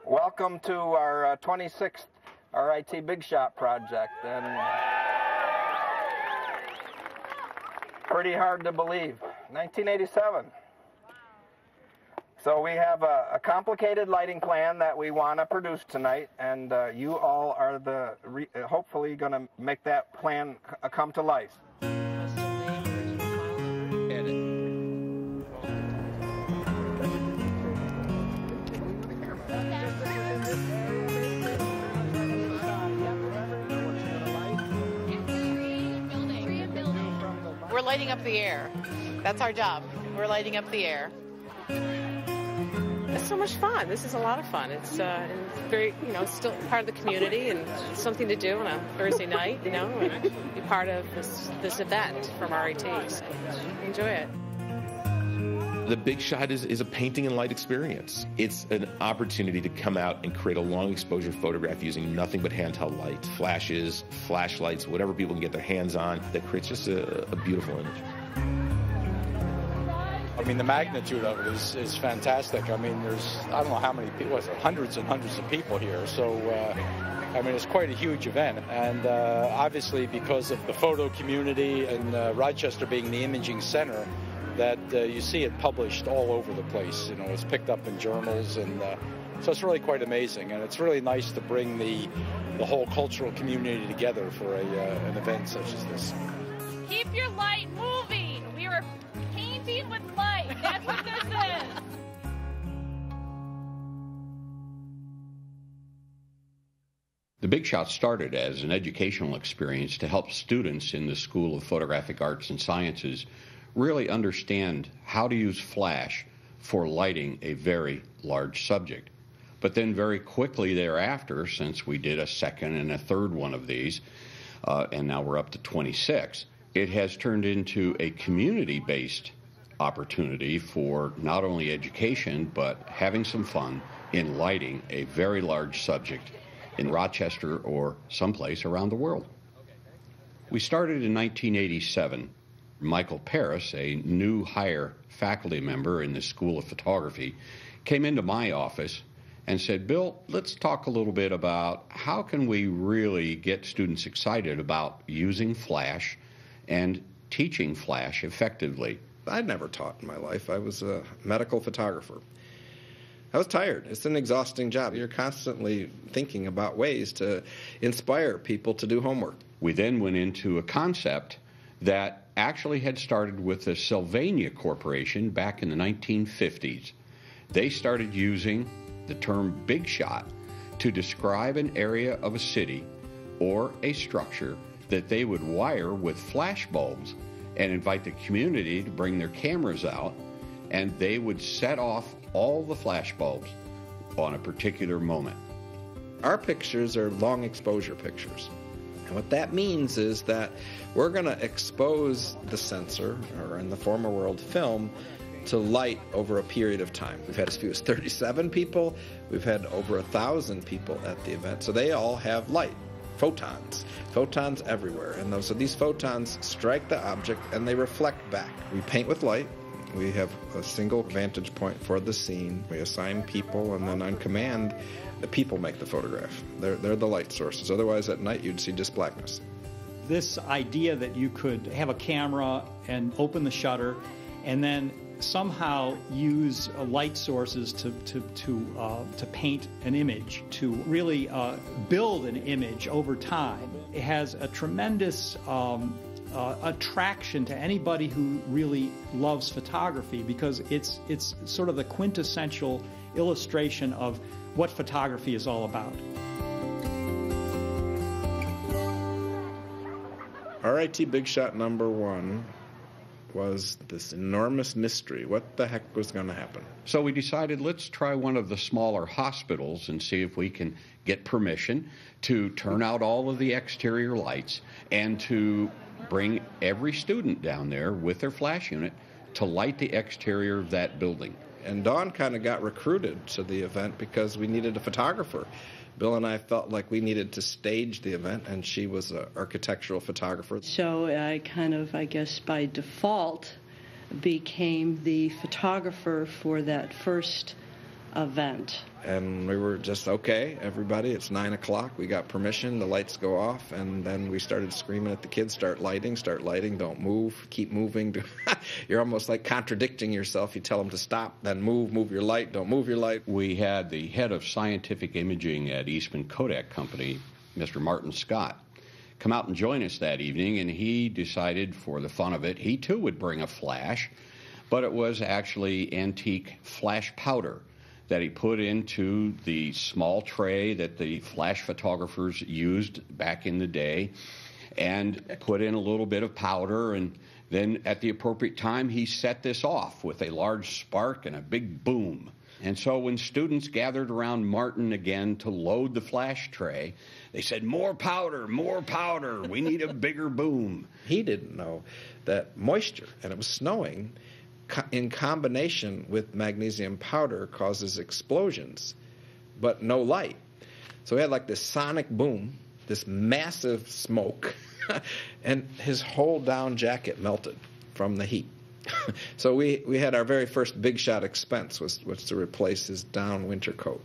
Welcome to our 26th RIT Big Shot project, and pretty hard to believe, 1987. So we have a complicated lighting plan that we want to produce tonight, and you all are hopefully going to make that plan come to life. We're lighting up the air. That's our job. We're lighting up the air. It's so much fun. This is a lot of fun. It's very, it's still part of the community and something to do on a Thursday night, and be part of this event from RIT. So enjoy it. The Big Shot is a painting and light experience. It's an opportunity to come out and create a long exposure photograph using nothing but handheld light, flashes, flashlights, whatever people can get their hands on, that creates just a beautiful image. I mean, the magnitude of it is fantastic. I mean, I don't know how many people, hundreds and hundreds of people here. So, I mean, it's quite a huge event. And obviously, because of the photo community and Rochester being the imaging center, that you see it published all over the place. It's picked up in journals, and so it's really quite amazing. And it's really nice to bring the whole cultural community together for an event such as this. Keep your light moving. We are painting with light. That's what this is. The Big Shot started as an educational experience to help students in the School of Photographic Arts and Sciences really understand how to use flash for lighting a very large subject. But then very quickly thereafter, since we did a second and a third one of these, and now we're up to 26, it has turned into a community-based opportunity for not only education, but having some fun in lighting a very large subject in Rochester or someplace around the world. We started in 1987. Michael Paris, a new hire faculty member in the School of Photography, came into my office and said, "Bill, let's talk a little bit about how can we really get students excited about using flash and teaching flash effectively." I'd never taught in my life. I was a medical photographer. I was tired. It's an exhausting job. You're constantly thinking about ways to inspire people to do homework. We then went into a concept that actually had started with the Sylvania Corporation back in the 1950s. They started using the term Big Shot to describe an area of a city or a structure that they would wire with flash bulbs and invite the community to bring their cameras out, and they would set off all the flash bulbs on a particular moment. Our pictures are long exposure pictures. And what that means is that we're going to expose the sensor, or in the former world, film, to light over a period of time. We've had as few as 37 people. We've had over 1,000 people at the event. So they all have light, photons everywhere. And so these photons strike the object and they reflect back. We paint with light. We have a single vantage point for the scene. We assign people, and then on command, the people make the photograph. They're the light sources. Otherwise, at night, you'd see just blackness. This idea that you could have a camera and open the shutter and then somehow use light sources to paint an image, to really build an image over time, it has a tremendous attraction to anybody who really loves photography, because it's sort of the quintessential illustration of what photography is all about. RIT Big Shot number 1 was this enormous mystery. What the heck was going to happen? So we decided, let's try one of the smaller hospitals and see if we can get permission to turn out all of the exterior lights and to bring every student down there with their flash unit to light the exterior of that building. And Dawn kind of got recruited to the event because we needed a photographer. Bill and I felt like we needed to stage the event, and she was an architectural photographer. So I kind of, I guess by default, became the photographer for that first event. And we were just, okay, everybody, it's 9 o'clock. We got permission. The lights go off. And then we started screaming at the kids, start lighting, don't move, keep moving. You're almost like contradicting yourself. You tell them to stop, then move your light, don't move your light. We had the head of scientific imaging at Eastman Kodak Company, Mr. Martin Scott, come out and join us that evening, and he decided for the fun of it, he too would bring a flash, but it was actually antique flash powder that he put into the small tray that the flash photographers used back in the day, and put in a little bit of powder, and then at the appropriate time he set this off with a large spark and a big boom. And so when students gathered around Martin again to load the flash tray, they said, more powder, we need a bigger boom. He didn't know that moisture, and it was snowing, in combination with magnesium powder causes explosions, but no light. So he had like this sonic boom, this massive smoke, and his whole down jacket melted from the heat. So we had our very first big shot expense was to replace his down winter coat.